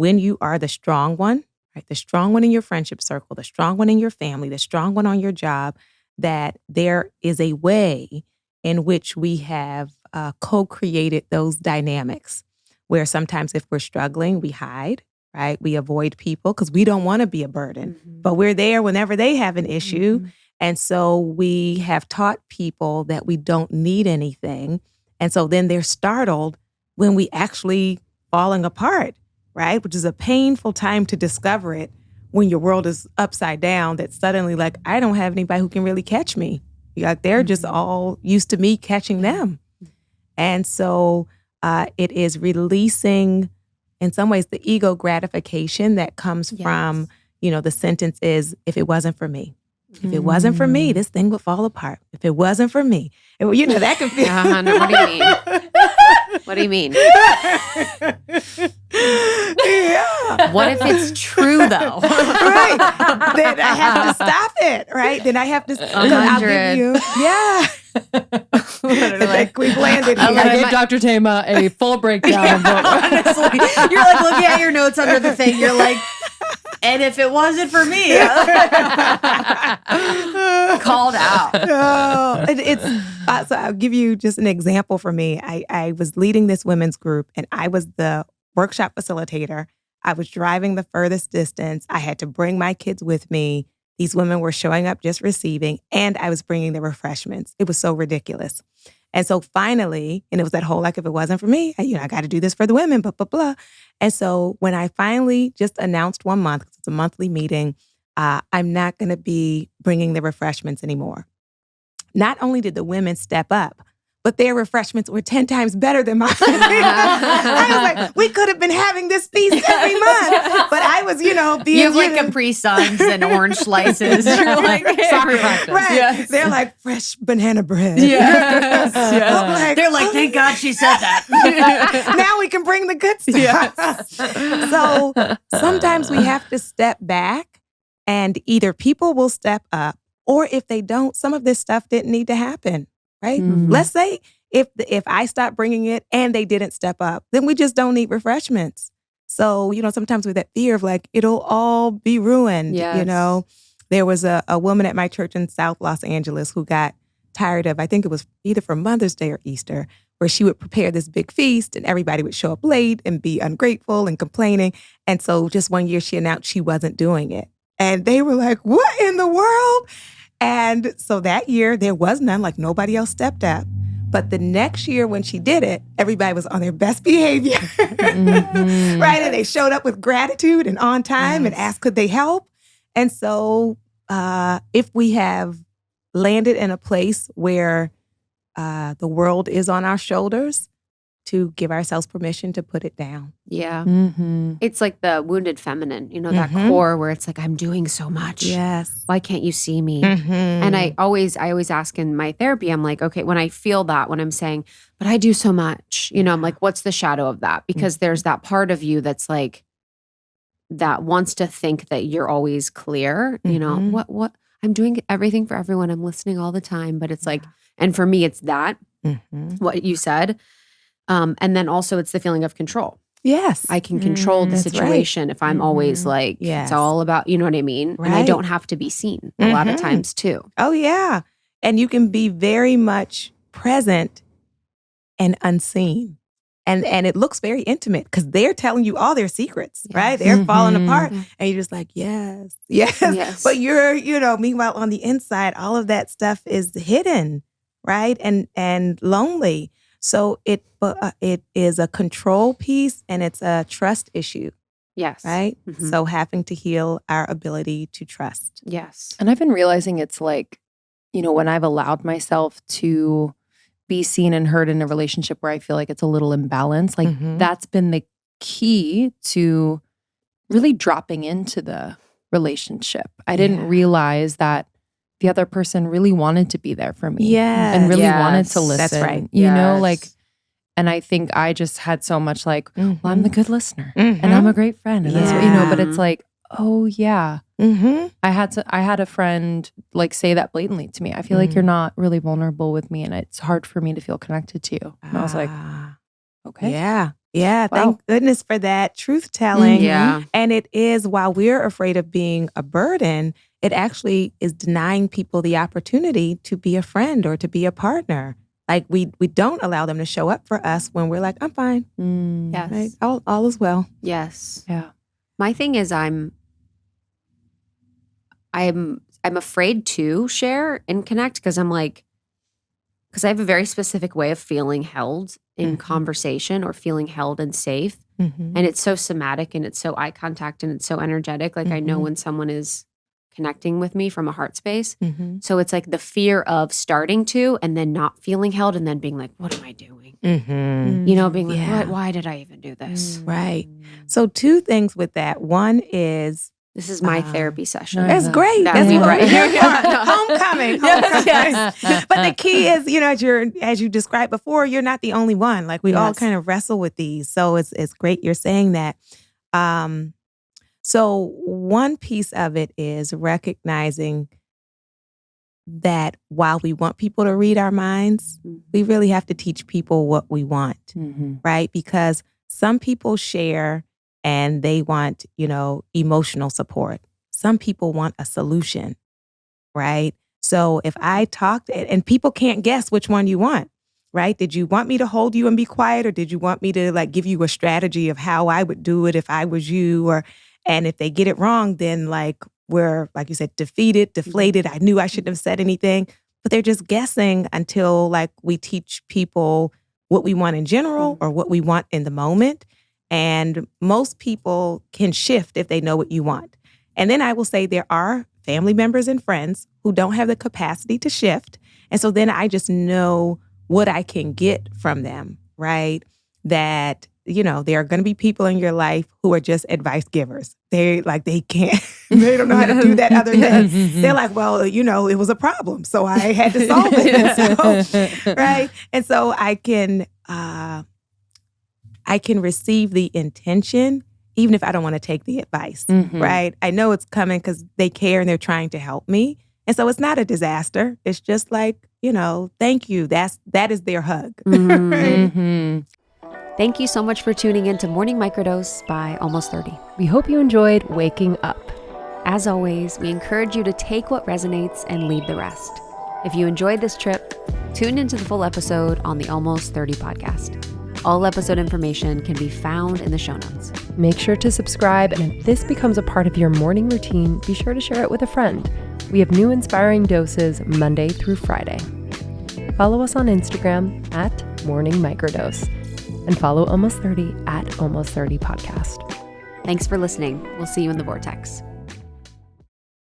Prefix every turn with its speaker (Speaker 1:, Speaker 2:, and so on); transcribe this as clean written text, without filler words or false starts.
Speaker 1: when you are the strong one, right? The strong one in your friendship circle, the strong one in your family, the strong one on your job, that there is a way in which we have co-created those dynamics where sometimes if we're struggling, we hide, right? We avoid people because we don't want to be a burden, but we're there whenever they have an issue. And so we have taught people that we don't need anything. And so then they're startled when we actually falling apart, right? Which is a painful time to discover it when your world is upside down, that suddenly like, I don't have anybody who can really catch me. Like they're just all used to me catching them. And so it is releasing, in some ways, the ego gratification that comes from, the sentence is, if it wasn't for me. If it wasn't for me, this thing would fall apart. If it wasn't for me. That can feel...
Speaker 2: What do you mean? What do you mean?
Speaker 1: Yeah.
Speaker 2: What if it's true, though?
Speaker 1: Right. Then I have to stop it, right? Then I have to...
Speaker 2: 100.
Speaker 1: Yeah. Like we've landed here.
Speaker 3: I gave Dr. Thema a full breakdown of what...
Speaker 4: Honestly, you're like looking at your notes under the thing. You're like, and if it wasn't for me,
Speaker 2: Called out.
Speaker 1: So I'll give you just an example for me. I was leading this women's group and I was the workshop facilitator. I was driving the furthest distance. I had to bring my kids with me. These women were showing up just receiving, and I was bringing the refreshments. It was so ridiculous. And so finally, and it was that whole, like, if it wasn't for me, I got to do this for the women, blah, blah, blah. And so when I finally just announced 1 month, because it's a monthly meeting, I'm not going to be bringing the refreshments anymore. Not only did the women step up, but their refreshments were 10 times better than mine. I was like, we could have been having this feast every month. But I was, being...
Speaker 4: you have like Capri Suns and orange slices. You're like,
Speaker 3: soccer practice.
Speaker 1: Right. Yes. They're like fresh banana bread. Yes.
Speaker 4: They're like, thank God she said that.
Speaker 1: Now we can bring the good stuff. Yes. So sometimes we have to step back, and either people will step up, or if they don't, some of this stuff didn't need to happen. Right? Let's say if I stopped bringing it and they didn't step up, then we just don't need refreshments. So, sometimes with that fear of like, it'll all be ruined.
Speaker 2: Yes.
Speaker 1: There was a woman at my church in South Los Angeles who got tired of, I think it was either for Mother's Day or Easter, where she would prepare this big feast and everybody would show up late and be ungrateful and complaining. And so just one year she announced she wasn't doing it. And they were like, what in the world? And so that year, there was none, like nobody else stepped up. But the next year when she did it, everybody was on their best behavior, right? And they showed up with gratitude and on time and asked, could they help? And so if we have landed in a place where the world is on our shoulders, to give ourselves permission to put it down.
Speaker 2: Yeah. It's like the wounded feminine, that core where it's like, I'm doing so much.
Speaker 1: Yes.
Speaker 2: Why can't you see me? And I always ask in my therapy, I'm like, okay, when I feel that, when I'm saying, but I do so much, I'm like, what's the shadow of that? Because there's that part of you that's like, that wants to think that you're always clear, what I'm doing everything for everyone. I'm listening all the time, but it's like, and for me, it's that, what you said. And then also it's the feeling of control.
Speaker 1: Yes.
Speaker 2: I can control the situation if I'm always like, it's all about, you know what I mean? Right. And I don't have to be seen a lot of times too.
Speaker 1: Oh, yeah. And you can be very much present and unseen. And it looks very intimate because they're telling you all their secrets, right? They're falling apart. And you're just like, yes. But you're, meanwhile, on the inside, all of that stuff is hidden, right? And lonely. So it is a control piece and it's a trust issue.
Speaker 2: Yes.
Speaker 1: Right? So having to heal our ability to trust.
Speaker 2: Yes.
Speaker 3: And I've been realizing it's like, when I've allowed myself to be seen and heard in a relationship where I feel like it's a little imbalanced, like that's been the key to really dropping into the relationship. I didn't realize that the other person really wanted to be there for me. And really wanted to listen.
Speaker 1: That's right.
Speaker 3: And I think I just had so much like, well, I'm the good listener and I'm a great friend. And that's what, but it's like, oh yeah. I had a friend like say that blatantly to me. I feel like you're not really vulnerable with me and it's hard for me to feel connected to you. And I was like, okay.
Speaker 1: Yeah. Yeah,
Speaker 3: Wow.
Speaker 1: thank goodness for that truth telling.
Speaker 2: Yeah.
Speaker 1: And it is, while we're afraid of being a burden, it actually is denying people the opportunity to be a friend or to be a partner. Like we don't allow them to show up for us when we're like, I'm fine.
Speaker 2: Yes.
Speaker 1: Right? All is well.
Speaker 2: Yes.
Speaker 3: Yeah.
Speaker 2: My thing is I'm afraid to share and connect because I have a very specific way of feeling held in conversation or feeling held and safe.
Speaker 1: Mm-hmm.
Speaker 2: And it's so somatic and it's so eye contact and it's so energetic. Like I know when someone is connecting with me from a heart space.
Speaker 1: Mm-hmm.
Speaker 2: So it's like the fear of starting to and then not feeling held and then being like, what am I doing?
Speaker 1: Mm-hmm.
Speaker 2: You know, being like,
Speaker 1: Yeah.
Speaker 2: why did I even do this?
Speaker 1: Right. So 2 things with that. One is
Speaker 2: This is my therapy session.
Speaker 1: that's great.
Speaker 2: That'd
Speaker 1: That's
Speaker 2: be
Speaker 1: what
Speaker 2: right.
Speaker 1: here you are. Homecoming.
Speaker 2: Yes.
Speaker 1: But the key is, as you described before, you're not the only one. Like we all
Speaker 3: Yes.
Speaker 1: kind of wrestle with these. So it's great you're saying that. So one piece of it is recognizing that while we want people to read our minds, we really have to teach people what we want, right? Because some people share and they want, emotional support. Some people want a solution, right? So if I talk, and people can't guess which one you want, right? Did you want me to hold you and be quiet, or did you want me to like give you a strategy of how I would do it if I was you? And if they get it wrong, then like we're, like you said, defeated, deflated. I knew I shouldn't have said anything, but they're just guessing until like we teach people what we want in general or what we want in the moment. And most people can shift if they know what you want. And then I will say there are family members and friends who don't have the capacity to shift. And so then I just know what I can get from them, right? That, there are going to be people in your life who are just advice givers. They can't, they don't know how to do that other than, they're like, well, it was a problem, so I had to solve it. So, right? And so I can receive the intention, even if I don't want to take the advice, right? I know it's coming because they care and they're trying to help me. And so it's not a disaster. It's just like, thank you. That is their hug. Right?
Speaker 2: Thank you so much for tuning in to Morning Microdose by Almost 30.
Speaker 5: We hope you enjoyed waking up.
Speaker 2: As always, we encourage you to take what resonates and leave the rest. If you enjoyed this trip, tune into the full episode on the Almost 30 podcast. All episode information can be found in the show notes.
Speaker 5: Make sure to subscribe, and if this becomes a part of your morning routine, be sure to share it with a friend. We have new inspiring doses Monday through Friday. Follow us on Instagram at Morning Microdose, and follow Almost 30 at Almost 30 Podcast.
Speaker 2: Thanks for listening. We'll see you in the vortex.